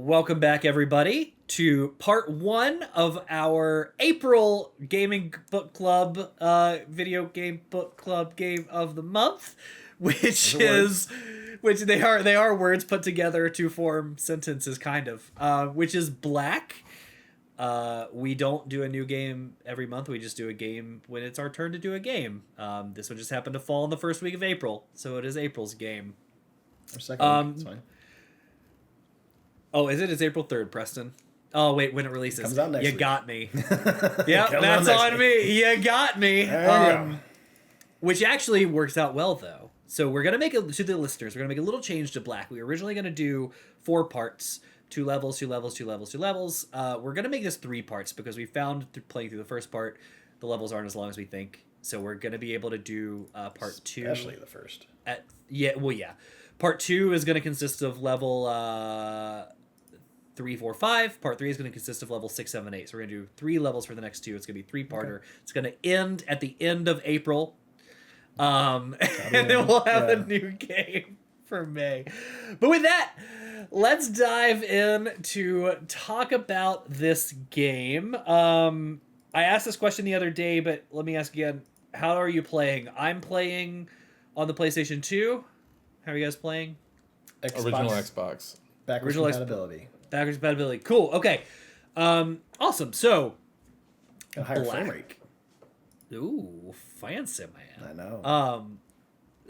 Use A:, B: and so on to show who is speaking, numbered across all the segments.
A: Welcome back, everybody, to part one of our April Gaming Book Club, video game book club game of the month, which they are words put together to form sentences, kind of, which is Black. We don't do a new game every month. We just do a game when it's our turn to do a game. This one just happened to fall in the first week of April, so it is April's game.
B: Or second week, it's fine.
A: Oh, is it? It's April 3rd, Preston. Oh, wait, when it releases.
B: Comes out next
A: you
B: week.
A: Got me. Yep, that's on me. You got me. Which actually works out well, though. So we're going to make it, to the listeners, we're going to make a little change to Black. We were originally going to do 4 parts, 2 levels, 2 levels, 2 levels, 2 levels. We're going to make this 3 parts because we found playing through the first part, the levels aren't as long as we think. So we're going to be able to do part 2.
B: Especially the first.
A: Yeah. Part 2 is going to consist of level 3, 4, 5. Part 3 is going to consist of level 6, 7, 8. So we're going to do 3 levels for the next 2. It's going to be 3-parter. Okay. It's going to end at the end of April. And then we'll have a new game for May. But with that, let's dive in to talk about this game. I asked this question the other day, but let me ask again. How are you playing? I'm playing on the PlayStation 2. How are you guys playing?
C: Original Xbox.
B: Backwards compatibility.
A: Backwards compatibility. Cool. Okay. Awesome. So,
B: a higher frame rate.
A: Ooh, fancy, man.
B: I know.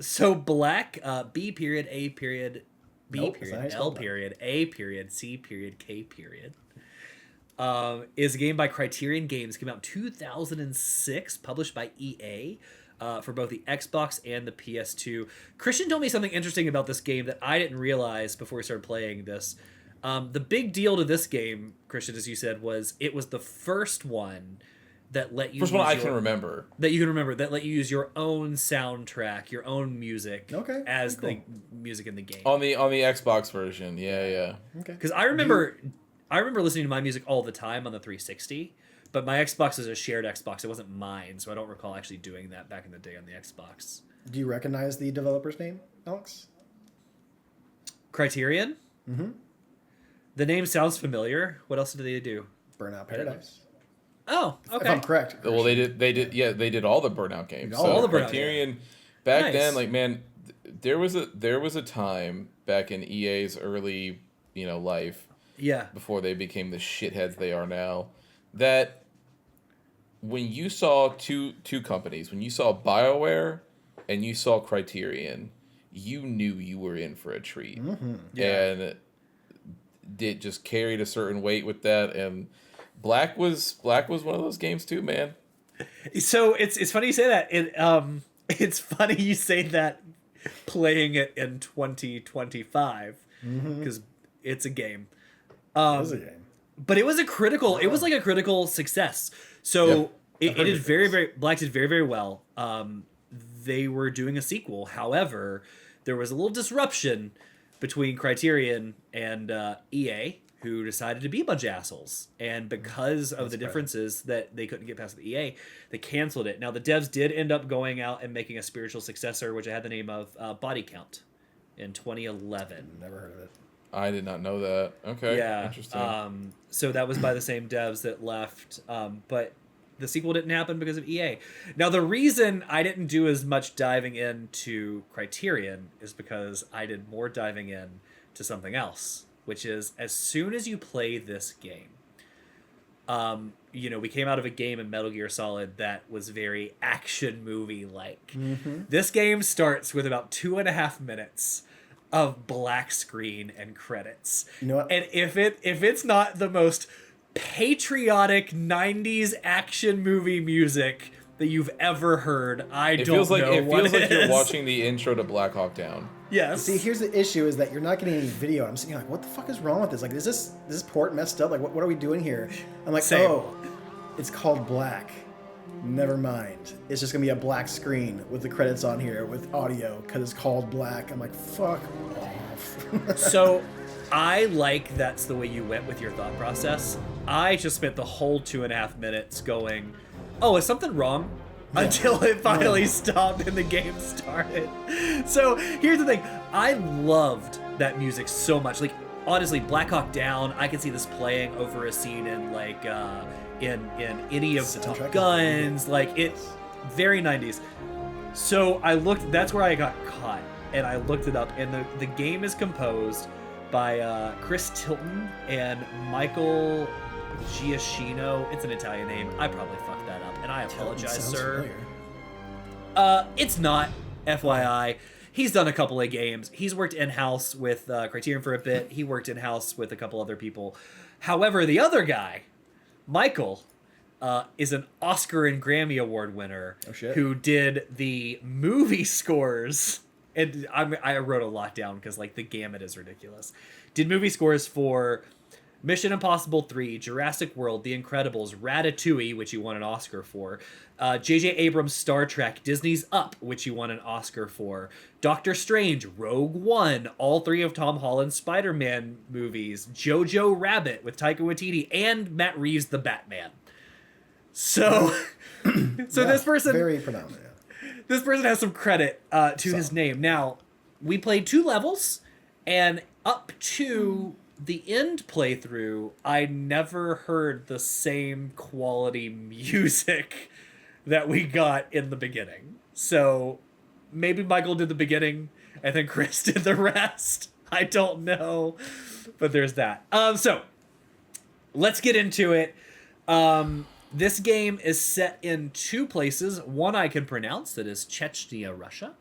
A: So Black, B period, A period, B
B: Nope,
A: period, L period, A period, C period, K period. Is a game by Criterion Games. Came out in 2006, published by EA. For both the Xbox and the PS2. Christian told me something interesting about this game that I didn't realize before we started playing this. The big deal to this game, Christian, as you said, was it was the first one that let you...
C: First one I can remember.
A: That you can remember. That let you use your own soundtrack, your own music as
B: cool.
A: the music in the game.
C: On the Xbox version, yeah.
A: Okay. Because I remember listening to my music all the time on the 360. But my Xbox is a shared Xbox. It wasn't mine, so I don't recall actually doing that back in the day on the Xbox.
B: Do you recognize the developer's name, Alex?
A: Criterion?
B: Mm-hmm.
A: The name sounds familiar. What else did they do?
B: Burnout Paradise.
A: Oh, okay.
B: If I'm correct.
C: Well, they did all the Burnout games.
A: All the Burnout
C: Criterion
A: games.
C: Back
A: Nice.
C: then, like, man, there was a time back in EA's early, life.
A: Yeah.
C: Before they became the shitheads they are now, that when you saw two companies, when you saw BioWare and you saw Criterion, you knew you were in for a treat.
B: Mm-hmm.
A: Yeah.
C: And it just carried a certain weight with that. And Black was one of those games too, man.
A: So it's funny you say that. It's funny you say that playing it in 2025 because it's a game.
B: It is a game.
A: But it was like a critical success. So it did very Black did very, very well. They were doing a sequel. However, there was a little disruption between Criterion and EA, who decided to be a bunch of assholes. And because of the differences that they couldn't get past the EA, they canceled it. Now, the devs did end up going out and making a spiritual successor, which I had the name of Body Count in 2011.
B: Never heard of it.
C: I did not know that. Okay.
A: Yeah.
C: Interesting.
A: So that was by the same devs that left. But the sequel didn't happen because of EA. Now, the reason I didn't do as much diving into Criterion is because I did more diving in to something else, which is as soon as you play this game, we came out of a game in Metal Gear Solid that was very action movie-like. Mm-hmm. This game starts with about 2.5 minutes of black screen and credits.
B: You know what?
A: And if it's not the most patriotic 90s action movie music that you've ever heard, it feels like
C: you're watching the intro to Black Hawk Down.
A: Yes.
B: See, here's the issue: is that you're not getting any video. I'm sitting here like, what the fuck is wrong with this? Like, is this port messed up? Like, what are we doing here? I'm like,
A: Same.
B: Oh, it's called Black. Never mind. It's just gonna be a black screen with the credits on here with audio because it's called Black. I'm like, fuck off.
A: So, I like that's the way you went with your thought process. I just spent the whole 2.5 minutes going, oh, is something wrong? Until it finally stopped and the game started. So here's the thing. I loved that music so much. Like, honestly, Black Hawk Down, I can see this playing over a scene in like in any of the
B: Soundtrack
A: Top
B: is
A: Guns, like it, very 90s. So I looked. That's where I got caught, and I looked it up. And the game is composed by Chris Tilton and Michael Giacchino. It's an Italian name. I probably fucked that up, and I apologize,
B: Sounds
A: sir.
B: familiar.
A: It's not. FYI, he's done a couple of games. He's worked in-house with Criterion for a bit. He worked in-house with a couple other people. However, the other guy, Michael, is an Oscar and Grammy Award winner who did the movie scores. And I wrote a lot down because like the gamut is ridiculous. Did movie scores for Mission Impossible 3, Jurassic World, The Incredibles, Ratatouille, which he won an Oscar for, J.J. Abrams' Star Trek, Disney's Up, which he won an Oscar for, Doctor Strange, Rogue One, all three of Tom Holland's Spider-Man movies, Jojo Rabbit with Taika Waititi, and Matt Reeves' The Batman. So, this person,
B: very predominant.
A: this person has some credit to his name. Now, we played 2 levels, and up to the end playthrough, I never heard the same quality music that we got in the beginning. So maybe Michael did the beginning and then Chris did the rest. I don't know, but there's that. So let's get into it. This game is set in 2 places. One I can pronounce, that is Chechnya, Russia.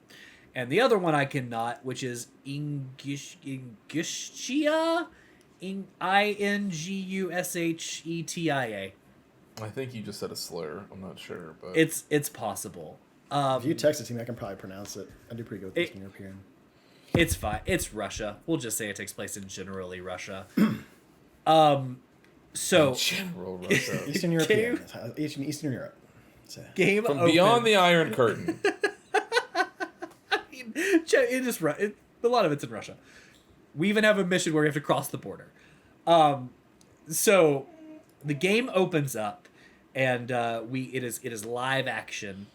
A: And the other one I cannot, which is Ingushetia? Ingushetia.
C: I think you just said a slur. I'm not sure, but
A: It's possible.
B: If you text it to me, I can probably pronounce it. I do pretty good with Eastern European.
A: It's fine. It's Russia. We'll just say it takes place in generally Russia. So
C: general Russia.
B: Eastern European. Eastern Europe. So.
A: Game
C: From
A: open.
C: beyond the Iron Curtain.
A: I mean, a lot of it's in Russia. We even have a mission where we have to cross the border. So the game opens up, and it is live action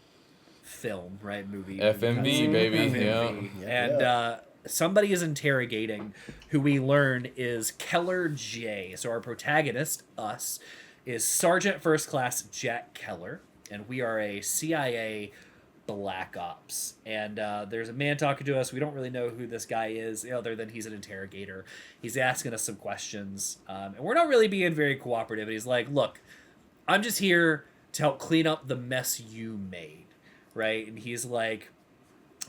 A: film, right? Movie.
C: FMV, baby.
A: FMV. And somebody is interrogating who we learn is Keller J. So our protagonist, us, is Sergeant First Class Jack Keller, and we are a CIA Black Ops. And there's a man talking to us. We don't really know who this guy is, other than he's an interrogator. He's asking us some questions, and we're not really being very cooperative. And he's like, look, I'm just here to help clean up the mess you made, right? And he's like,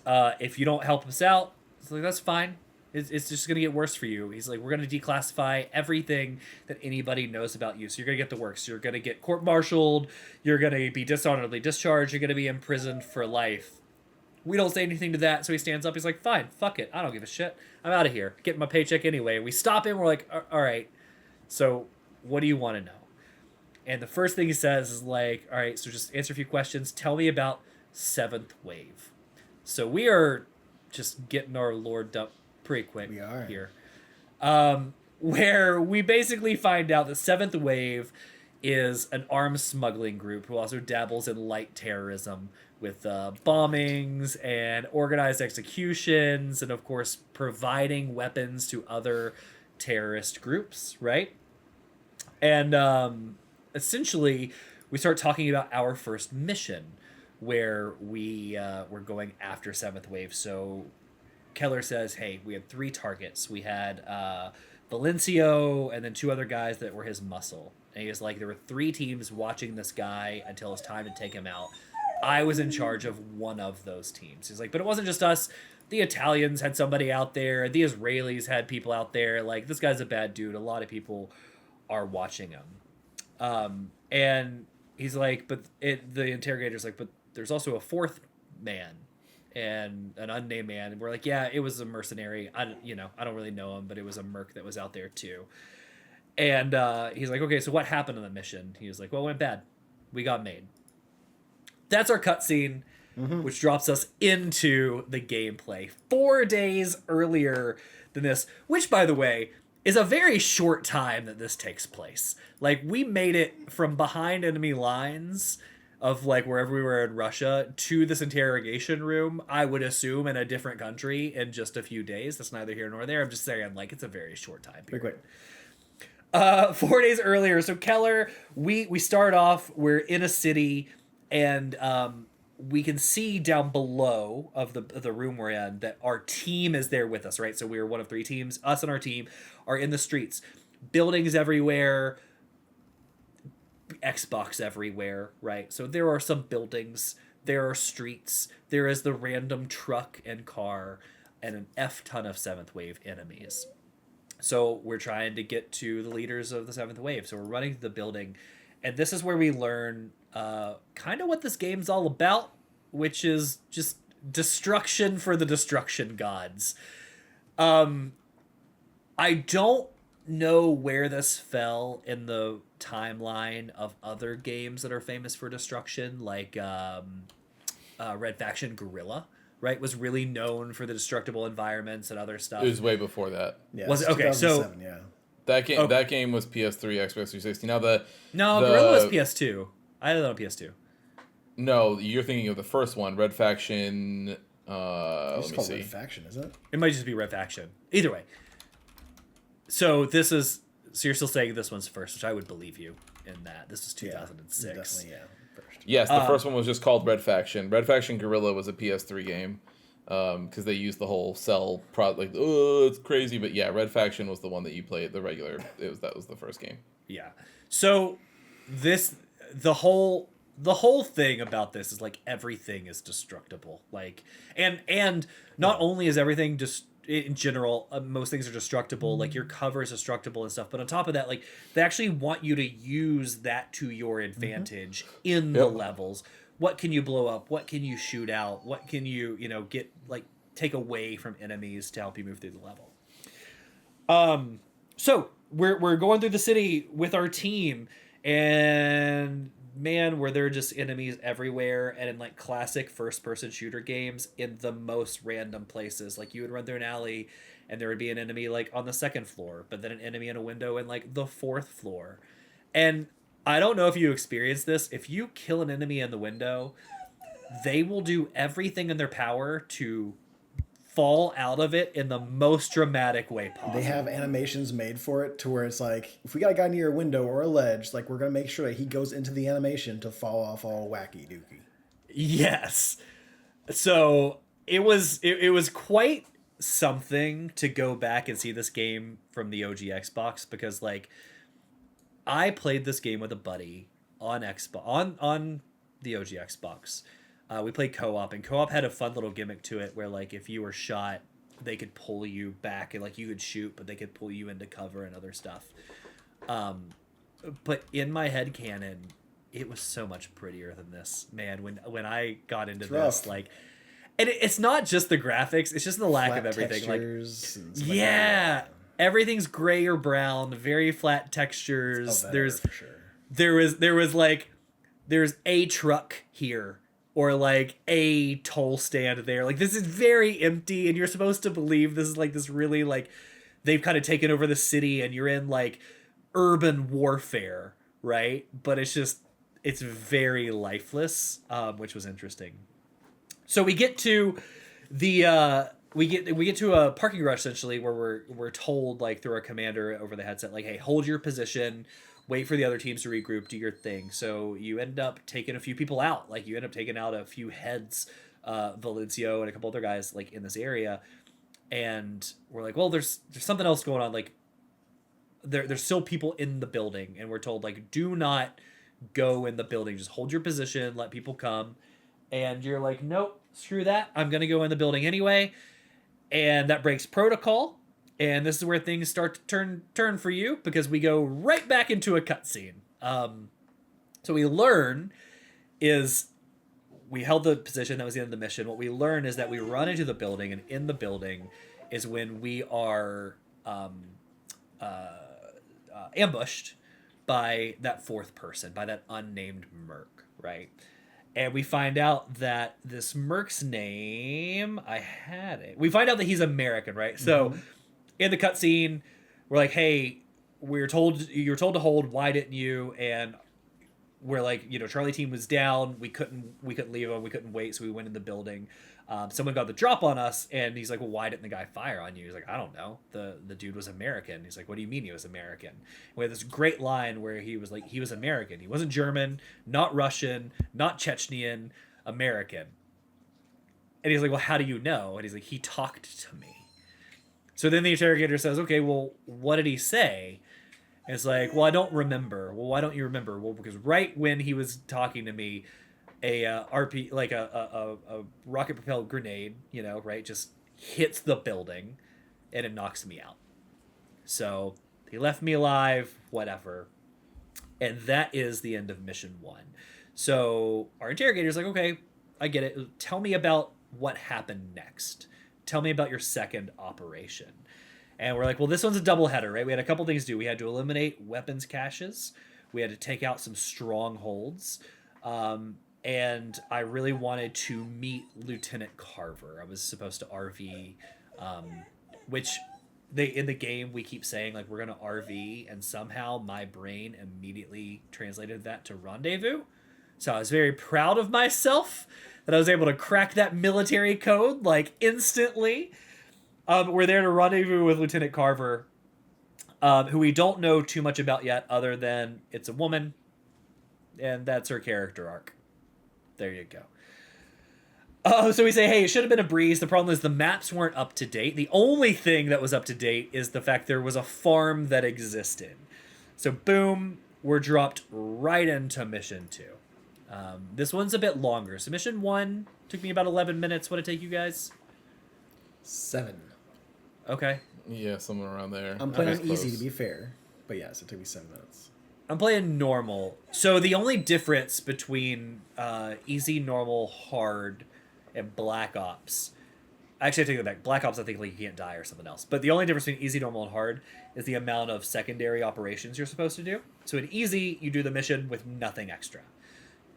A: if you don't help us out, it's like, that's fine. It's just going to get worse for you. He's like, we're going to declassify everything that anybody knows about you. So you're going to get the works. You're going to get court-martialed. You're going to be dishonorably discharged. You're going to be imprisoned for life. We don't say anything to that. So he stands up. He's like, fine, fuck it. I don't give a shit. I'm out of here. Getting my paycheck anyway. We stop him. We're like, all right. So what do you want to know? And the first thing he says is like, all right, so just answer a few questions. Tell me about Seventh Wave. So we are just getting our lore dumped pretty quick here. Where we basically find out that Seventh Wave is an arms smuggling group who also dabbles in light terrorism with bombings and organized executions and, of course, providing weapons to other terrorist groups, right? And essentially, we start talking about our first mission, where we're going after Seventh Wave. So Keller says, hey, we had 3 targets. We had Valencio and then 2 other guys that were his muscle. And he was like, there were 3 teams watching this guy until it's time to take him out. I was in charge of one of those teams. He's like, but it wasn't just us. The Italians had somebody out there. The Israelis had people out there. Like, this guy's a bad dude. A lot of people are watching him. And he's like, but the interrogator's like, but there's also a 4th man and an unnamed man. And we're like, yeah, it was a mercenary. I don't really know him, but it was a merc that was out there too. And he's like, okay, so what happened on the mission? He was like, well, it went bad. We got made. That's our cutscene, which drops us into the gameplay 4 days earlier than this, which, by the way, is a very short time that this takes place. Like, we made it from behind enemy lines of like wherever we were in Russia to this interrogation room, I would assume in a different country in just a few days. That's neither here nor there. I'm just saying, like, it's a very short time period.
B: Quick.
A: 4 days earlier, so Keller, we start off, we're in a city, and we can see down below of the room we're in that our team is there with us, right? So we were one of 3 teams. Us and our team are in the streets. Buildings everywhere, Xbox everywhere, right? So there are some buildings, there are streets, there is the random truck and car, and an F ton of 7th wave enemies. So we're trying to get to the leaders of the 7th wave. So we're running to the building, and this is where we learn kind of what this game's all about, which is just destruction for the destruction gods. I don't know where this fell in the timeline of other games that are famous for destruction, like Red Faction Guerrilla, right, was really known for the destructible environments and other stuff.
C: It was way before that.
B: Yeah,
A: Was it? Okay, so
B: 2007, yeah.
C: That game was PS3, Xbox 360. Now
A: Guerrilla was PS2. I had it on PS2.
C: No, you're thinking of the first one, Red Faction.
B: It's
C: Let me
B: called
C: see.
B: Red Faction, is it?
A: It might just be Red Faction. Either way. So you're still saying this one's first, which I would believe you in that. This is 2006.
B: Definitely, yeah. First.
C: Yes, the first one was just called Red Faction. Red Faction Guerrilla was a PS3 game because they used the whole cell it's crazy, but yeah, Red Faction was the one that you played, the regular. That was the first game.
A: Yeah. So the whole thing about this is like everything is destructible. Like and not only is everything just in general, most things are destructible, like your cover is destructible and stuff, but on top of that, like they actually want you to use that to your advantage in the levels. What can you blow up? What can you shoot out? What can you get, like, take away from enemies to help you move through the level? So we're going through the city with our team, and man, were there just enemies everywhere, and in like classic first-person shooter games, in the most random places. Like you would run through an alley, and there would be an enemy like on the 2nd floor, but then an enemy in a window in like the 4th floor. And I don't know if you experienced this. If you kill an enemy in the window, they will do everything in their power to fall out of it in the most dramatic way possible.
B: They have animations made for it to where it's like, if we got a guy near a window or a ledge, like we're going to make sure that he goes into the animation to fall off all wacky dookie.
A: Yes. So it was quite something to go back and see this game from the OG Xbox, because like I played this game with a buddy on Xbox on the OG Xbox. We played co-op, and co-op had a fun little gimmick to it where like if you were shot, they could pull you back, and like you could shoot, but they could pull you into cover and other stuff. But in my head canon, it was so much prettier than this, man. When I got into this, like, and it's not just the graphics; it's just the lack
B: Flat
A: of everything. Like,
B: yeah,
A: everything's gray or brown, very flat textures.
B: There's for sure.
A: There's a truck here, or like a toll stand there. Like this is very empty, and you're supposed to believe this is like this really like they've kind of taken over the city, and you're in like urban warfare, right? But it's very lifeless, which was interesting. So we get to the we get to a parking garage essentially, where we're told like through our commander over the headset, like, hey, hold your position, wait for the other teams to regroup, do your thing. So you end up taking a few people out. Like you end up taking out a few heads, Valencio and a couple other guys like in this area. And we're like, well, there's something else going on. Like there's still people in the building, and we're told like, do not go in the building. Just hold your position, let people come. And you're like, nope, screw that. I'm going to go in the building anyway. And that breaks protocol. And this is where things start to turn for you, because we go right back into a cutscene. So we learn is we held the position. That was the end of the mission. What we learn is that we run into the building, and in the building is when we are ambushed by that 4th person, by that unnamed merc, right? And we find out that this merc's name, I had it. We find out that he's American, right? So in the cutscene, we're like, hey, you're told to hold, why didn't you? And where like, you know, Charlie team was down, we couldn't leave him, we couldn't wait, so we went in the building. Someone got the drop on us, and he's like, well, why didn't the guy fire on you? He's like, I don't know, the dude was American. He's like, what do you mean he was American? And we had this great line where he was like, he was American, he wasn't German, not Russian, not Chechnyan, American. And he's like, well, how do you know? And he's like, he talked to me. So then the interrogator says, okay, well, what did he say? And it's like, well, I don't remember. Well, why don't you remember? Well, because right when he was talking to me, a RP, like a rocket propelled grenade, you know, right, just hits the building, and it knocks me out. So he left me alive, whatever. And that is the end of mission 1. So our interrogator's like, okay, I get it. Tell me about what happened next. Tell me about your second operation. And we're like, well, this one's a double header, right? We had a couple things to do. We had to eliminate weapons caches. We had to take out some strongholds. And I really wanted to meet Lieutenant Carver. I was supposed to RV, which in the game we keep saying, like, we're going to RV, and somehow my brain immediately translated that to rendezvous. So I was very proud of myself that I was able to crack that military code, like, instantly. We're there to rendezvous with Lieutenant Carver, who we don't know too much about yet, other than it's a woman, and that's her character arc. There you go. So we say, hey, it should have been a breeze. The problem is the maps weren't up to date. The only thing that was up to date is the fact there was a farm that existed. So boom, we're dropped right into mission 2. This one's a bit longer. So mission 1 took me about 11 minutes. What'd it take you guys?
B: 7.
A: Okay.
C: Yeah, somewhere around there.
B: I'm playing
C: That's
B: easy
C: close.
B: to be fair, but yes, it took me 7 minutes.
A: I'm playing normal. So the only difference between easy, normal, hard, and Black Ops... Actually, I take that back. Black Ops, I think, like, you can't die or something else. But the only difference between easy, normal, and hard is the amount of secondary operations you're supposed to do. So in easy, you do the mission with nothing extra.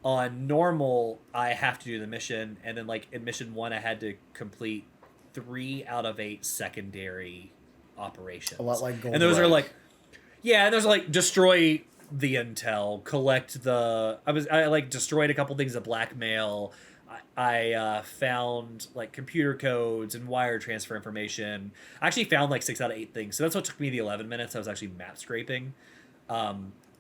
A: On normal, I have to do the mission, and then, like, in mission 1, I had to complete 3 out of 8 secondary operations.
B: A lot like Gold.
A: And those are
C: Right.
A: like, yeah, and those are like destroy the intel, collect the. I like destroyed a couple things of blackmail. I found like computer codes and wire transfer information. I actually found like 6 out of 8 things, so that's what took me the 11 minutes. I was actually map scraping.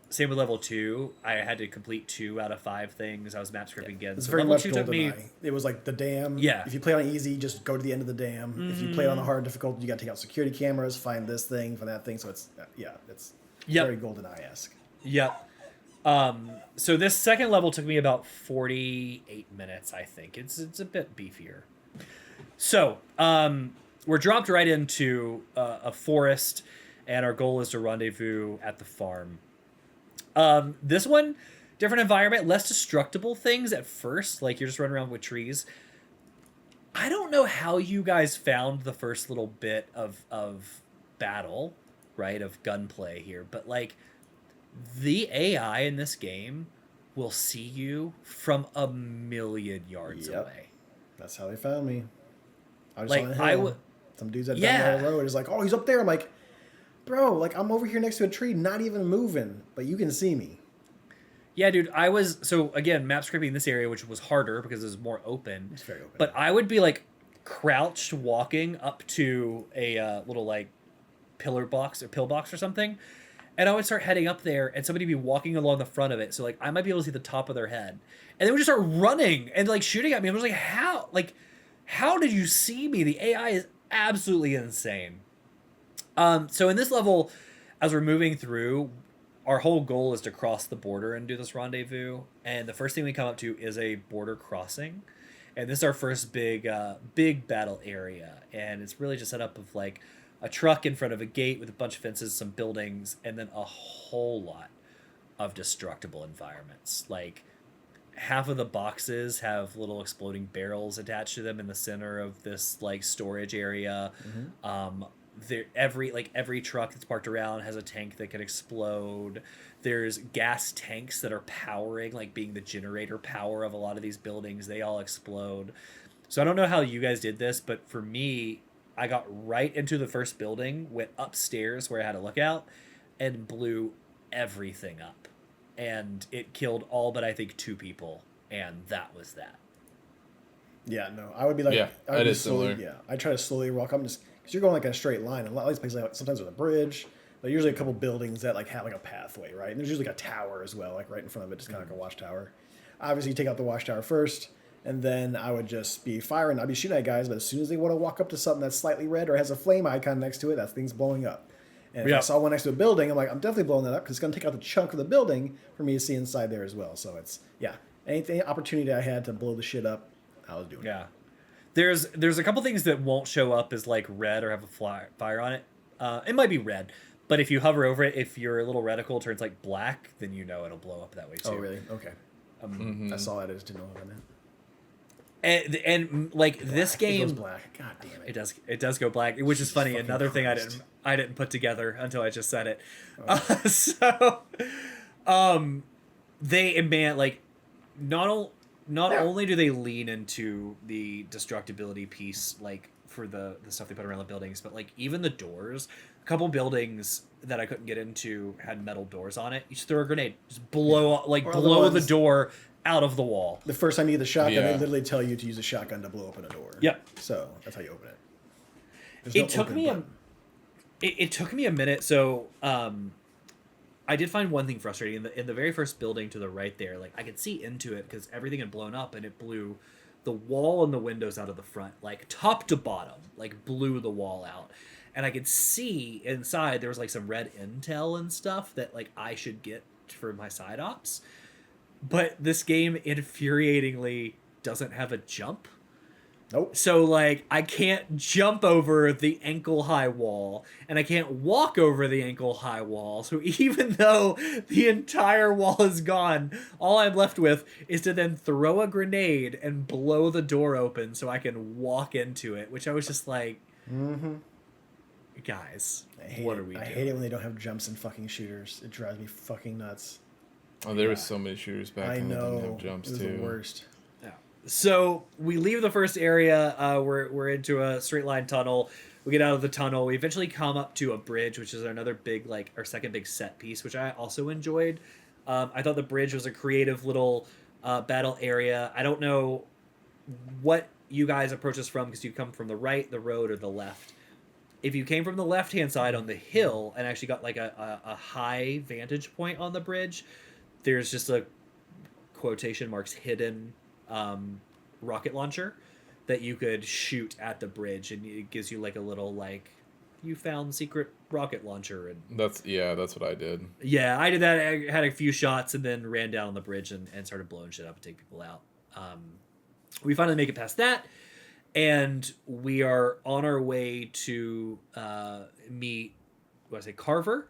A: Same with level 2. I had to complete 2 out of 5 things. I was map scraping again.
B: It's
A: So
B: very
A: level
B: much
A: 2 took me.
B: GoldenEye. It was like the dam.
A: Yeah.
B: If you play on easy, just go to the end of the dam. If you play on a hard difficulty, you got to take out security cameras, find this thing, find that thing. So it's it's
A: Yep.
B: very GoldenEye-esque.
A: Yep. So this second level took me about 48 minutes, I think. It's a bit beefier. So, we're dropped right into a forest, and our goal is to rendezvous at the farm. This one, different environment, less destructible things at first, like you're just running around with trees. I don't know how you guys found the first little bit of battle, right, of gunplay here, but like the AI in this game will see you from a million yards
B: Yep.
A: away.
B: That's how they found me. I was
A: Like,
B: on a hill.
A: I would-
B: Some dudes at
A: Yeah.
B: down the road is like, oh, he's up there. I'm like, bro, like I'm over here next to a tree, not even moving, but you can see me.
A: Yeah, dude, I was so again map scraping this area, which was harder because it was more open.
B: It's very open.
A: But I would be like crouched walking up to a little like pillar box or pillbox or something, and I would start heading up there, and somebody would be walking along the front of it, so like I might be able to see the top of their head, and they would just start running and like shooting at me. I was like, how did you see me? The AI is absolutely insane. So in this level, as we're moving through, our whole goal is to cross the border and do this rendezvous. And the first thing we come up to is a border crossing. And this is our first big battle area. And it's really just set up of like a truck in front of a gate with a bunch of fences, some buildings, and then a whole lot of destructible environments. Like half of the boxes have little exploding barrels attached to them in the center of this like storage area. Every truck that's parked around has a tank that could explode. There's gas tanks that are powering, like being the generator power of a lot of these buildings. They all explode. So I don't know how you guys did this, but for me, I got right into the first building, went upstairs where I had a lookout, and blew everything up. and it killed all but I think 2 people, and that was that.
B: Yeah, no, I would be like,
C: Yeah,
B: I would
C: that
B: be
C: is
B: slowly,
C: similar.
B: yeah, I try to slowly walk up, just because you're going like in a straight line. And a lot of these places, like, sometimes there's a bridge, but usually a couple buildings that like have like a pathway, right? And there's usually like a tower as well, like right in front of it, just kind of like a watchtower. Obviously, you take out the watchtower first, and then I would just be firing. I'd be shooting at guys, but as soon as they want to walk up to something that's slightly red or has a flame icon next to it, that thing's blowing up. And if I
A: Yeah.
B: saw one next to a building, I'm like, I'm definitely blowing that up because it's going to take out the chunk of the building for me to see inside there as well. So it's, yeah, anything opportunity I had to blow the shit up, I was doing it.
A: Yeah. There's a couple things that won't show up as like red or have a fire on it. It might be red, but if you hover over it, if your little reticle turns like black, then you know it'll blow up that way too.
B: Oh, really? Okay. I saw that. I just didn't know what I meant.
A: And like this
B: Black. It goes
A: game,
B: black. God damn it.
A: it does go black, which is funny.
B: fucking
A: Another thing
B: Christ.
A: I didn't put together until I just said it.
B: Oh.
A: They man like not only do they lean into the destructibility piece like for the stuff they put around the buildings, but like even the doors. A couple buildings that I couldn't get into had metal doors on it. You just throw a grenade, just blow
B: Or the
A: blow the
B: ones-
A: door out of the wall.
B: The first time you get the shotgun,
C: Yeah.
B: they literally tell you to use a shotgun to blow open a door.
A: Yep.
B: So that's how you open it. There's
A: It
B: no
A: took
B: open
A: me
B: button.
A: it took me a minute. So I did find one thing frustrating in the very first building to the right there. Like I could see into it because everything had blown up and it blew the wall and the windows out of the front, like top to bottom, like blew the wall out. And I could see inside there was like some red intel and stuff that like I should get for my side ops. But this game infuriatingly doesn't have a jump.
B: Nope.
A: So like I can't jump over the ankle high wall and I can't walk over the ankle high wall. So even though the entire wall is gone, all I'm left with is to then throw a grenade and blow the door open so I can walk into it, which I was just like, guys, what are we
B: I
A: doing?
B: hate it when they don't have jumps in fucking shooters. It drives me fucking nuts.
C: Oh, there was so many shooters back
B: I
C: then that didn't
B: know.
C: have jumps
B: It was
C: too.
B: the worst.
A: Yeah. So we leave the first area. We're into a straight line tunnel. We get out of the tunnel. We eventually come up to a bridge, which is another big, like, our second big set piece, which I also enjoyed. I thought the bridge was a creative little battle area. I don't know what you guys approach this from because you come from the right, the road, or the left. If you came from the left-hand side on the hill and actually got like a high vantage point on the bridge, there's just a quotation marks hidden rocket launcher that you could shoot at the bridge, and it gives you like a little like you found secret rocket launcher. And
C: That's what I did.
A: yeah, I did that. I had a few shots and then ran down on the bridge and started blowing shit up and take people out. We finally make it past that, and we are on our way to meet Carver.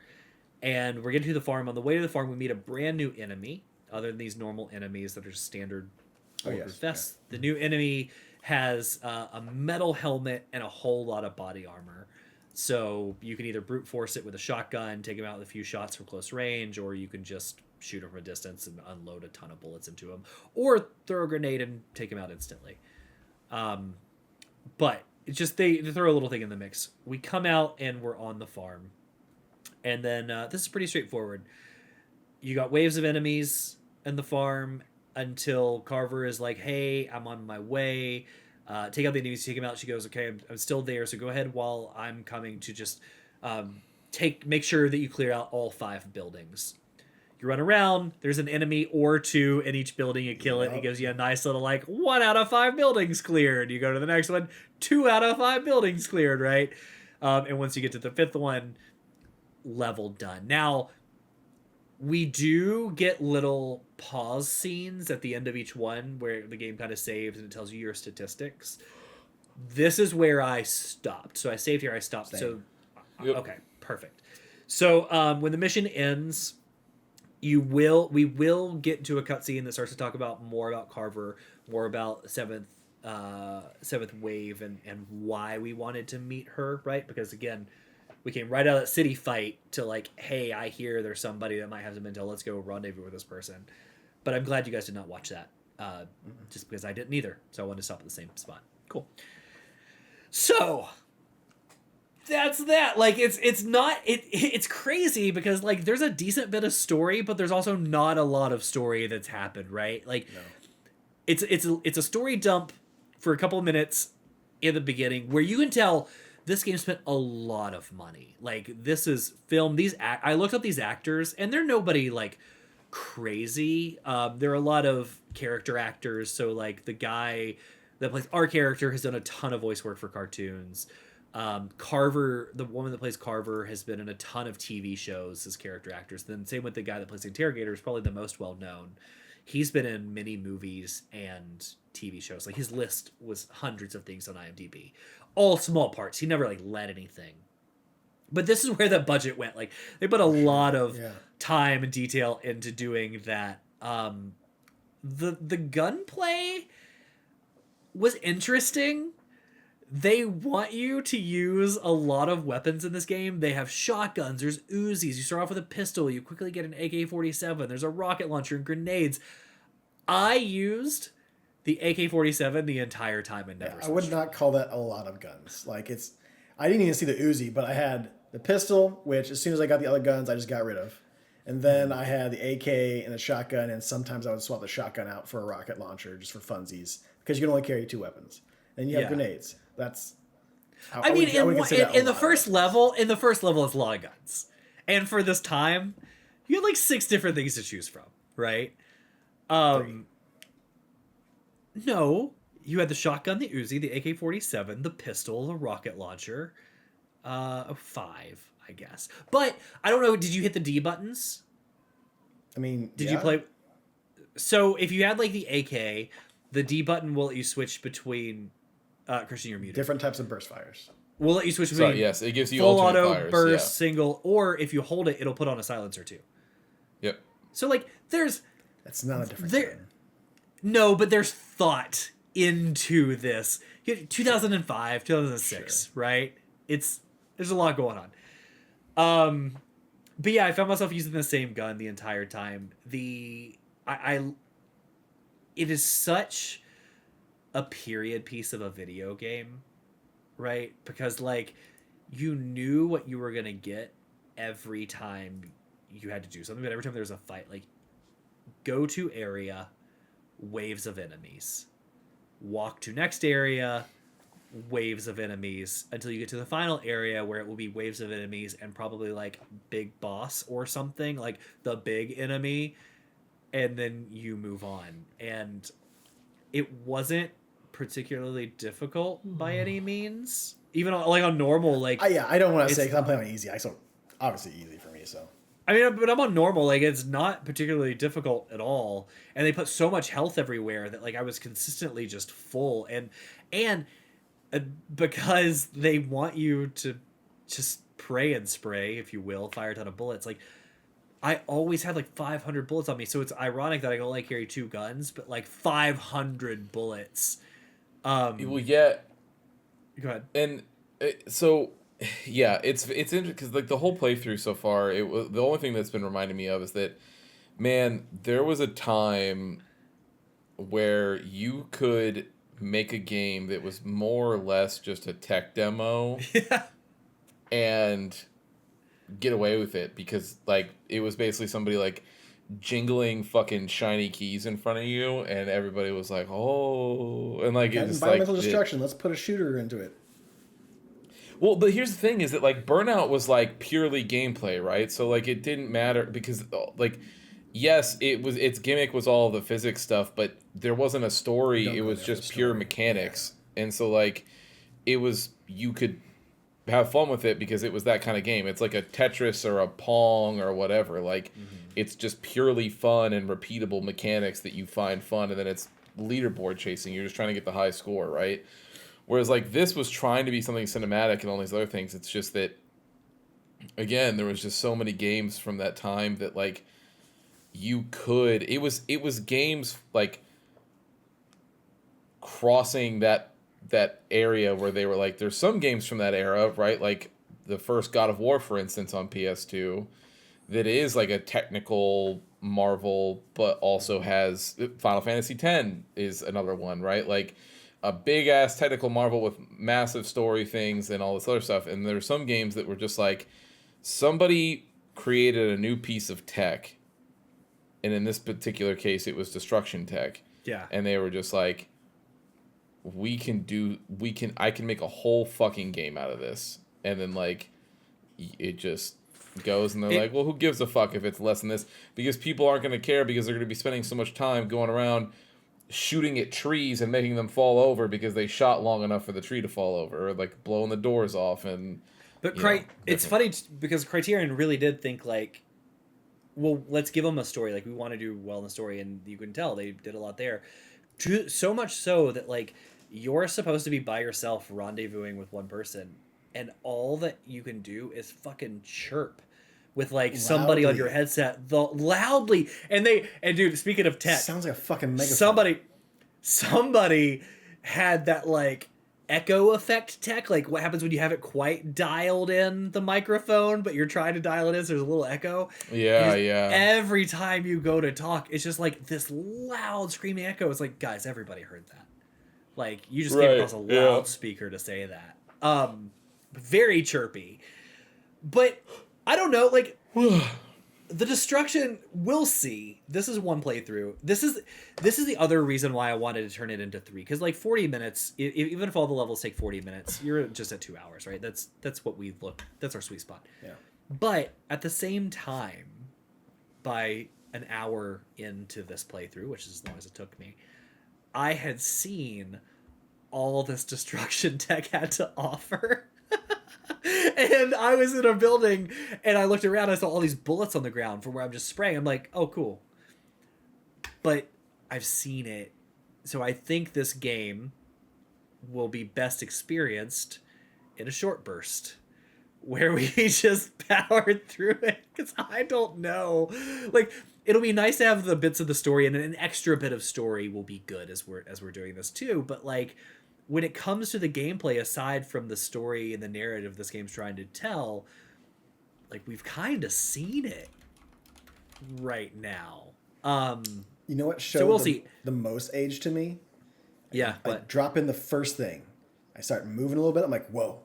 A: And we're getting to the farm. On the way to the farm, we meet a brand new enemy, other than these normal enemies that are just standard bulletproof vests. The new enemy has a metal helmet and a whole lot of body armor. So you can either brute force it with a shotgun, take him out with a few shots from close range, or you can just shoot him from a distance and unload a ton of bullets into him, or throw a grenade and take him out instantly. But it's just they throw a little thing in the mix. We come out and we're on the farm. And then this is pretty straightforward. You got waves of enemies in the farm until Carver is like, hey, I'm on my way. Take out the enemies, take him out. She goes, okay, I'm still there, so go ahead while I'm coming to just make sure that you clear out all 5 buildings. You run around, there's an enemy or 2 in each building, you kill it, it gives you a nice little, like, 1 out of 5 buildings cleared. You go to the next one, 2 out of 5 buildings cleared, right? And once you get to the 5th one, level done. Now, we do get little pause scenes at the end of each one where the game kind of saves and it tells you your statistics. This is where I stopped. So I saved here, I stopped.
B: Same.
A: So,
C: Yep.
A: okay, perfect. So when the mission ends, we will get to a cutscene that starts to talk about more about Carver, more about Seventh Wave and why we wanted to meet her, right? Because again, we came right out of that city fight to like, hey, I hear there's somebody that might have some intel. Let's go rendezvous with this person. But I'm glad you guys did not watch that, just because I didn't either. So I wanted to stop at the same spot. Cool. So that's that. Like it's not it's crazy because like there's a decent bit of story, but there's also not a lot of story that's happened, right? Like
B: No.
A: it's a story dump for a couple of minutes in the beginning where you can tell this game spent a lot of money. Like this is film. I looked up these actors and they're nobody like crazy. There are a lot of character actors. So like the guy that plays our character has done a ton of voice work for cartoons. Carver, the woman that plays Carver, has been in a ton of TV shows as character actors. Then same with the guy that plays the Interrogator, is probably the most well known. He's been in many movies and TV shows. Like his list was hundreds of things on IMDb, all small parts. He never like led anything. But this is where the budget went. Like they put a lot of time and detail into doing that. The gunplay was interesting. They want you to use a lot of weapons in this game. They have shotguns, there's Uzis. You start off with a pistol, you quickly get an AK-47. There's a rocket launcher and grenades. I used the AK-47 the entire time and never switched.
B: I would not call that a lot of guns. Like I didn't even see the Uzi, but I had the pistol, which as soon as I got the other guns, I just got rid of. And then I had the AK and the shotgun, and sometimes I would swap the shotgun out for a rocket launcher just for funsies because you can only carry 2 weapons. And you have grenades. That's.
A: I mean, in the first level, it's a lot of guns, and for this time, you had like 6 different things to choose from, right?
B: 3.
A: No, you had the shotgun, the Uzi, the AK-47, the pistol, the rocket launcher. 5, I guess. But I don't know. Did you hit the D buttons?
B: I mean,
A: did you play? So if you had like the AK, the D button will let you switch between. Christian, you're muted.
B: Different types of burst fires.
A: We'll let you switch between.
C: Yes, it gives you
A: full
C: alternate
A: auto,
C: fires,
A: burst, single, or if you hold it, it'll put on a silencer too.
C: Yep.
A: So like,
B: That's not a different gun.
A: No, but there's thought into this. 2005, 2006, right? There's a lot going on. But yeah, I found myself using the same gun the entire time. It is such a period piece of a video game, right? Because like you knew what you were gonna get every time you had to do something, but every time there was a fight, like go to area, waves of enemies, walk to next area, waves of enemies, until you get to the final area where it will be waves of enemies and probably like big boss or something, like the big enemy, and then you move on. And it wasn't particularly difficult by any means, even like on normal. Like
B: I don't want to say because I'm playing on easy. So obviously easy for me. So
A: I mean, but I'm on normal. Like it's not particularly difficult at all, and they put so much health everywhere that like I was consistently just full, and because they want you to just pray and spray, if you will, fire a ton of bullets. Like I always had like 500 bullets on me, so it's ironic that I only carry 2 guns, but like 500 bullets.
C: Well, yeah.
A: Go ahead.
C: And so, yeah, it's interesting because like the whole playthrough so far, it was the only thing that's been reminding me of is that, man, there was a time where you could make a game that was more or less just a tech demo, and get away with it because like it was basically somebody like jingling fucking shiny keys in front of you, and everybody was like, "Oh," and like it's
B: environmental destruction. Let's put a shooter into it.
C: Well, but here's the thing: is that like Burnout was like purely gameplay, right? So like it didn't matter because like, yes, its gimmick was all the physics stuff, but there wasn't a story. It was just pure mechanics, and so like, it was you could have fun with it because it was that kind of game. It's like a Tetris or a Pong or whatever. Like, it's just purely fun and repeatable mechanics that you find fun, and then it's leaderboard chasing. You're just trying to get the high score, right? Whereas, like, this was trying to be something cinematic and all these other things. It's just that, again, there was just so many games from that time that, like, you could... It was games, like, crossing that area where they were like, there's some games from that era, right? Like the first God of War, for instance, on PS2, that is like a technical marvel, but also has Final Fantasy X is another one, right? Like a big ass technical marvel with massive story things and all this other stuff. And there's some games that were just like somebody created a new piece of tech, and in this particular case, it was destruction tech.
A: Yeah.
C: And they were just like, I can make a whole fucking game out of this. And then like, it just goes, and they're like, well, who gives a fuck if it's less than this? Because people aren't going to care, because they're going to be spending so much time going around shooting at trees and making them fall over because they shot long enough for the tree to fall over, or like blowing the doors off. And
A: but it's funny because Criterion really did think like, well, let's give them a story. Like, we want to do well in the story, and you can tell they did a lot there. So much so that like, you're supposed to be by yourself rendezvousing with one person, and all that you can do is fucking chirp with like somebody on your headset loudly. And dude, speaking of tech,
B: sounds like a fucking megaphone.
A: Somebody had that like echo effect tech, like what happens when you haven't quite dialed in the microphone but you're trying to dial it in, so there's a little echo.
C: Yeah.
A: Every time you go to talk, it's just like this loud screaming echo. It's like, guys, everybody heard that. Like, you just came across a loudspeaker to say that. Very chirpy. But I don't know, like the destruction, we'll see. This is one playthrough. This is the other reason why I wanted to turn it into 3, because like 40 minutes, even if all the levels take 40 minutes, you're just at 2 hours, right? That's what that's our sweet spot.
B: Yeah.
A: But at the same time, by an hour into this playthrough, which is as long as it took me, I had seen all this destruction tech had to offer. And I was in a building, and I looked around, I saw all these bullets on the ground from where I'm just spraying. I'm like, oh, cool. But I've seen it. So I think this game will be best experienced in a short burst, where we just powered through it. Because I don't know. Like, it'll be nice to have the bits of the story, and an extra bit of story will be good as we're doing this too. But like, when it comes to the gameplay, aside from the story and the narrative this game's trying to tell, like, we've kind of seen it right now.
B: You know what showed
A: we'll
B: the most age to me?
A: Yeah,
B: I
A: but
B: drop in the first thing. I start moving a little bit. I'm like, whoa,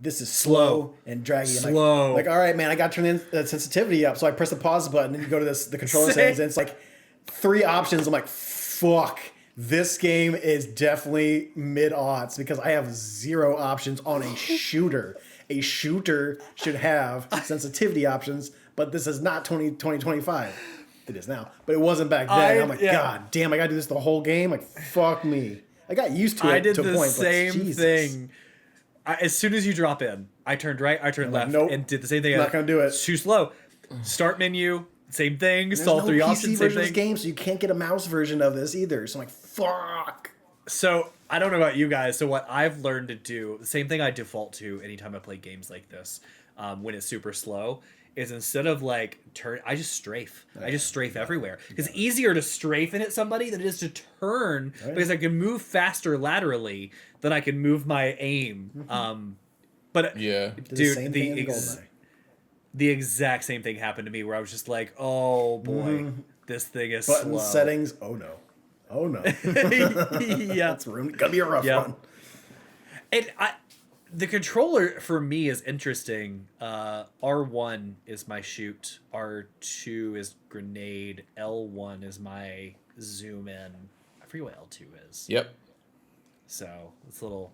B: this is slow and draggy. I'm
A: Slow.
B: like, all right, man, I got to turn the sensitivity up. So I press the pause button, and you go to the controller settings, and it's like 3 options. I'm like, fuck. This game is definitely mid-aughts, because I have 0 options on a shooter. A shooter should have sensitivity options, but this is not 2025. It is now, but it wasn't back then. I'm like, God damn, I gotta do this the whole game? Like, fuck me. I got used to it.
A: I did
B: to a
A: the
B: point,
A: same
B: but
A: thing. As soon as you drop in, I turned right, I turned left,
B: nope,
A: and did the same thing.
B: Not gonna do it.
A: Too slow. Start menu, same thing.
B: There's
A: Saw
B: no
A: 3
B: PC
A: options, same
B: version of this
A: thing.
B: game, so you can't get a mouse version of this either. So I'm like, fuck.
A: So I don't know about you guys. So what I've learned to do, the same thing I default to anytime I play games like this, when it's super slow, is instead of like I just strafe. I just strafe everywhere. It's easier to strafe and hit somebody than it is to turn, because I can move faster laterally than I can move my aim. But
C: yeah,
A: dude, the exact same thing happened to me, where I was just like, oh boy, this thing is
B: Button
A: slow.
B: settings. Oh no.
A: Yeah,
B: It's gonna be a rough one.
A: And the controller for me is interesting. R1 is my shoot. R2 is grenade. L1 is my zoom in. I forget what L2 is.
C: Yep.
A: So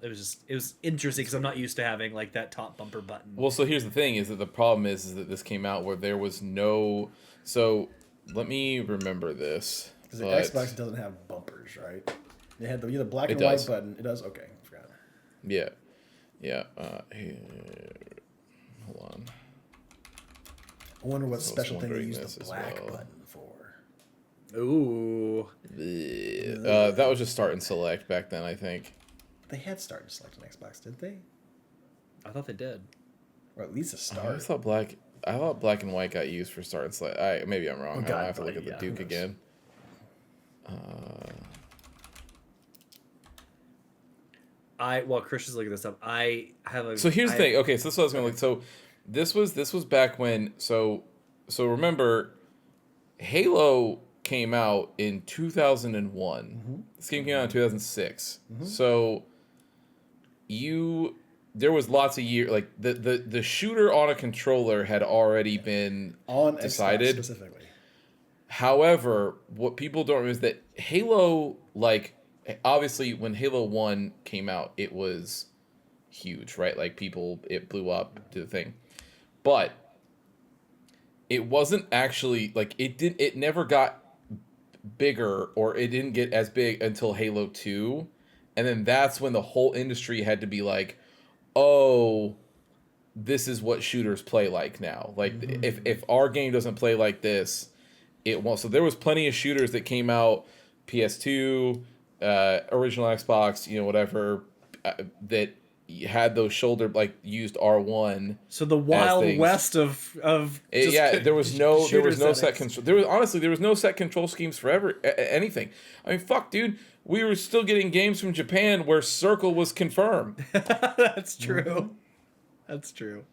A: it was interesting, because I'm not used to having like that top bumper button.
C: Well, so here's the thing: is that the problem is that this came out where there was no. So let me remember this.
B: Because the Xbox doesn't have bumpers, right? They had the black and white button. It does? Okay, I forgot.
C: Yeah. Yeah. Here, hold on.
B: I wonder what special thing they use the black button for.
A: Ooh.
C: That was just start and select back then, I think.
B: They had start and select on Xbox, did they?
A: I thought they did.
B: Or at least a start.
C: I thought black and white got used for start and select. Maybe I'm wrong. I have to look at the Duke again.
A: While Christian's looking this up, I have a.
C: So here's the thing. Okay, so this was going to look. So this was back when. So remember, Halo came out in 2001. This game came out in 2006. So there was lots of years, like the shooter on a controller had already been
B: On
C: decided.
B: Xbox specifically.
C: However, what people don't remember is that Halo, like, obviously when Halo 1 came out, it was huge, right? Like, it blew up to the thing. But it wasn't actually, like, it never got bigger, or it didn't get as big until Halo 2. And then that's when the whole industry had to be like, oh, this is what shooters play like now. Like, if our game doesn't play like this, it won't. So there was plenty of shooters that came out, PS2, original Xbox, whatever, that had those used R1.
A: So the Wild West of
C: there was no set
A: settings.
C: control. There was no set control schemes for anything. I mean, fuck, dude, we were still getting games from Japan where circle was confirmed.
A: That's true. That's true.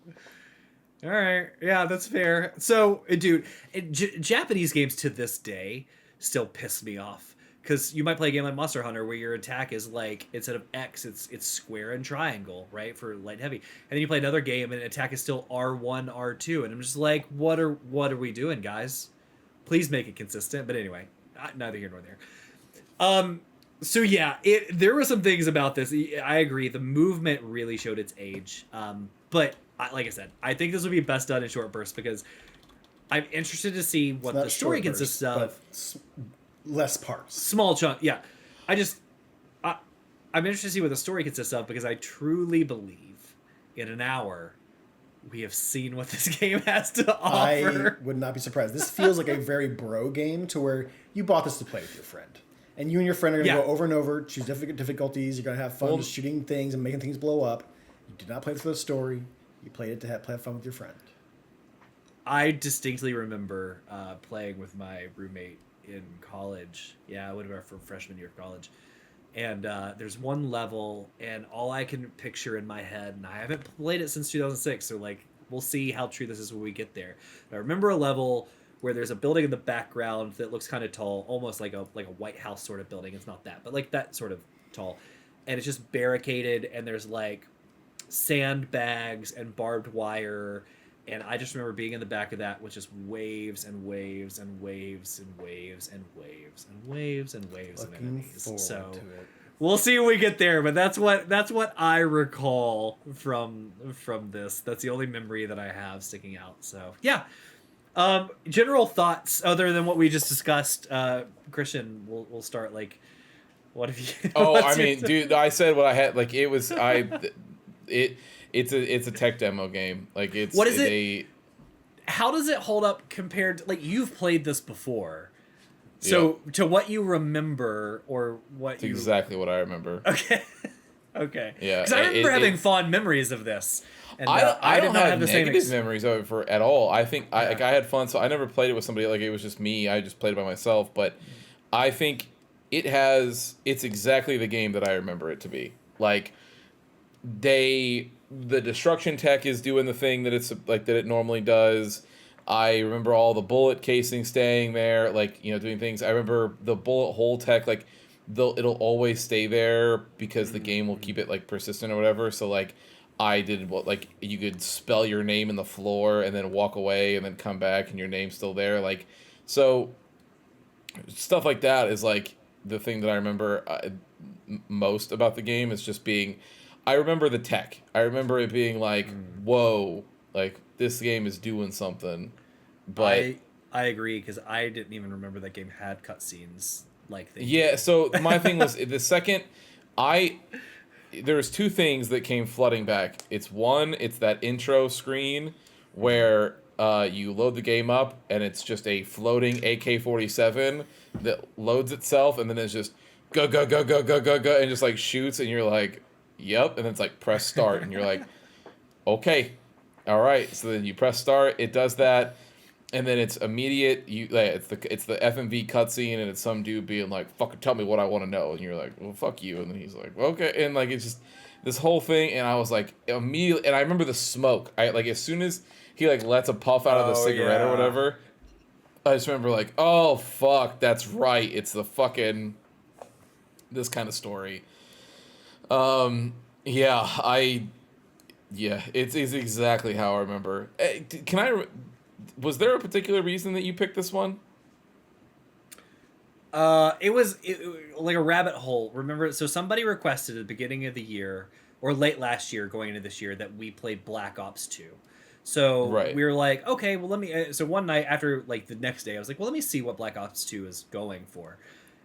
A: All right, yeah, that's fair. So, dude, Japanese games to this day still piss me off. Because you might play a game like Monster Hunter where your attack is like, instead of X, it's square and triangle, right, for light and heavy. And then you play another game and attack is still R1, R2. And I'm just like, what are we doing, guys? Please make it consistent. But anyway, neither here nor there. So yeah, there were some things about this. I agree. The movement really showed its age. But like I said, I think this would be best done in short bursts because I'm interested to see what the story consists of.
B: Less parts.
A: Small chunk, yeah. I'm interested to see what the story consists of because I truly believe in an hour we have seen what this game has to offer.
B: I would not be surprised. This feels like a very bro game to where you bought this to play with your friend. And you and your friend are going to go over and over, choose different difficulties. You're going to have fun just shooting things and making things blow up. You did not play this for the story. You played it to have fun with your friend.
A: I distinctly remember playing with my roommate in college. Yeah, I would have been for freshman year of college. And there's one level, and all I can picture in my head, and I haven't played it since 2006, so like we'll see how true this is when we get there. But I remember a level where there's a building in the background that looks kind of tall, almost like a White House sort of building. It's not that, but like that sort of tall, and it's just barricaded, and there's like sandbags and barbed wire. And I just remember being in the back of that with just waves and waves and waves and waves and waves and waves and waves of enemies. So we'll see when we get there, but that's what I recall from this. That's the only memory that I have sticking out. So yeah. General thoughts other than what we just discussed. Christian, we'll start. Like, what have you?
C: I mean, dude, I said what I had. Like, it was It's a tech demo game. Like, it's
A: what is it? How does it hold up compared to, like, you've played this before? So to what you remember or what you
C: exactly what I remember.
A: Okay. Okay.
C: Yeah.
A: Because I remember having fond memories of this. And
C: I
A: did
C: don't
A: not
C: have
A: have the
C: negative
A: same
C: memories of it at all. I think I had fun, so I never played it with somebody. Like, it was just me. I just played it by myself. But I think it's exactly the game that I remember it to be. Like, the destruction tech is doing the thing that it normally does. I remember all the bullet casing staying there, like, doing things. I remember the bullet hole tech, like, it'll always stay there because the game will keep it, like, persistent or whatever. So, like, I did like, you could spell your name in the floor and then walk away and then come back and your name's still there. Like, so stuff like that is, like, the thing that I remember most about the game is just being... I remember the tech. I remember it being like, whoa, like, this game is doing something. But
A: I agree, because I didn't even remember that game had cutscenes like they
C: did. So my thing was, the second there's two things that came flooding back. It's that intro screen where you load the game up and it's just a floating AK-47 that loads itself, and then it's just go, go, go, go, go, go, go, and just, like, shoots, and you're like... Yep, and then it's like press start, and you're like, okay, all right. So then you press start, it does that, and then it's immediate. It's the FMV cutscene, and it's some dude being like, "Fucking tell me what I want to know," and you're like, "Well, fuck you," and then he's like, "Okay," and, like, it's just this whole thing, and I was like, immediately, and I remember the smoke. As soon as he, like, lets a puff out of the cigarette or whatever, I just remember like, oh fuck, that's right. It's the fucking this kind of story. It's exactly how I remember. Was there a particular reason that you picked this one?
A: It was like a rabbit hole. Remember, so somebody requested at the beginning of the year or late last year, going into this year, that we played Black Ops 2. So
C: Right.
A: we were like, okay, well, let me. So one night after, like the next day, I was like, well, let me see what Black Ops 2 is going for.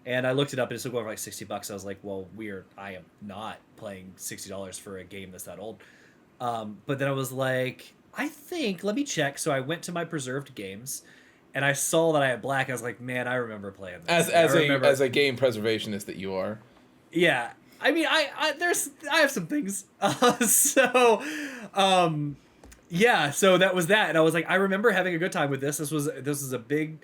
A: And I looked it up, and it's going for like $60. I was like, well, I am not playing $60 for a game that's that old. But then I was like, let me check. So I went to my preserved games, and I saw that I had Black. I was like, man, I remember playing this.
C: As a game preservationist that you are.
A: Yeah, I mean, I have some things. Yeah, so that was that, and I was like, I remember having a good time with this. This was a big,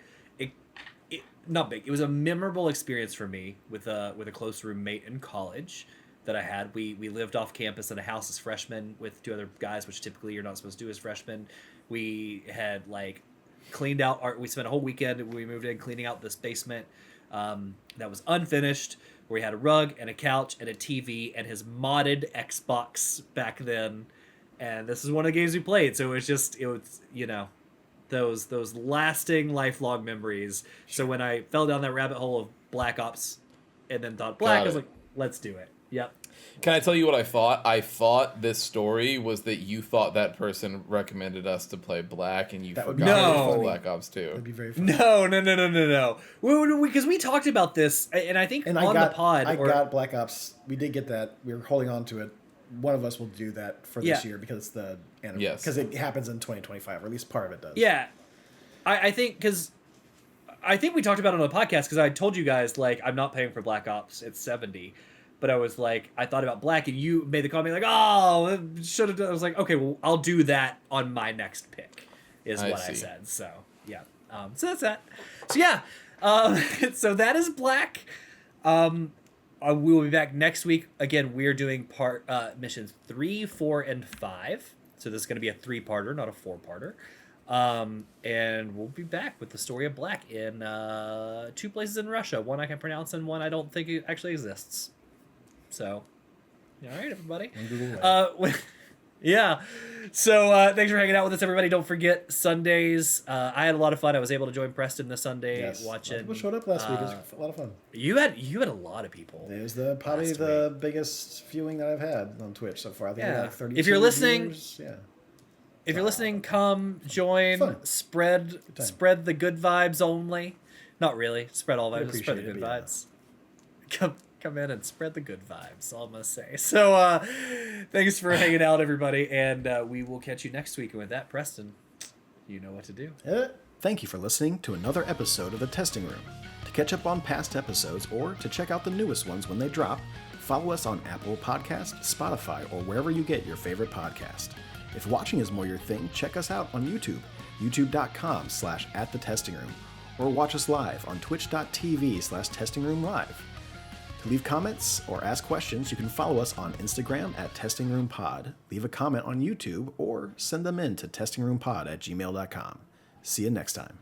A: not big. It was a memorable experience for me with a close roommate in college that I had. We lived off campus in a house as freshmen with 2 other guys, which typically you're not supposed to do as freshmen. We had like cleaned out we spent a whole weekend. We moved in cleaning out this basement that was unfinished, where we had a rug and a couch and a TV and his modded Xbox back then. And this is one of the games we played, so it was those lasting, lifelong memories. So when I fell down that rabbit hole of Black Ops, and then thought Black, I was like, let's do it. Yep.
C: Can I tell you what I thought? I thought this story was that you thought that person recommended us to play Black, and you forgot it was Black Ops 2.
B: That'd be very funny.
A: No. Because we talked about this, and I think the pod.
B: I got Black Ops. We did get that. We were holding on to it. One of us will do that for this year because it's the anniversary.
C: Yes.
B: Because it happens in 2025, or at least part of it does.
A: Yeah. I think we talked about it on the podcast, because I told you guys, like, I'm not paying for Black Ops. It's $70. But I was like, I thought about Black, and you made the comment like, oh, should have done. I was like, okay, well, I'll do that on my next pick, is what I said. So, yeah. So that's that. So, yeah. So that is Black. We will be back next week. Again, we're doing missions 3, 4, and 5. So this is going to be a 3-parter, not a 4-parter. And we'll be back with the story of Black in 2 places in Russia. One I can pronounce, and one I don't think it actually exists. So, all right, everybody. Yeah. So thanks for hanging out with us, everybody. Don't forget Sundays. I had a lot of fun. I was able to join Preston this Sunday watching.
B: People showed up last week. It was a lot of fun.
A: You had a lot of people.
B: It was probably the biggest viewing that I've had on Twitch so far. I think like 32
A: if you're listening,
B: viewers. Yeah.
A: If you're listening, come join. Spread the good vibes only. Not really. Spread all vibes. Spread the good vibes. Come in and spread the good vibes. All I'm gonna say. So, thanks for hanging out, everybody, and we will catch you next week. And with that, Preston, you know what to do.
B: Thank you for listening to another episode of The Testing Room. To catch up on past episodes or to check out the newest ones when they drop, follow us on Apple Podcasts, Spotify, or wherever you get your favorite podcast. If watching is more your thing, check us out on YouTube, youtube.com/@thetestingroom, or watch us live on twitch.tv/testingroomlive. To leave comments or ask questions, you can follow us on Instagram @testingroompod, leave a comment on YouTube, or send them in to testingroompod@gmail.com. See you next time.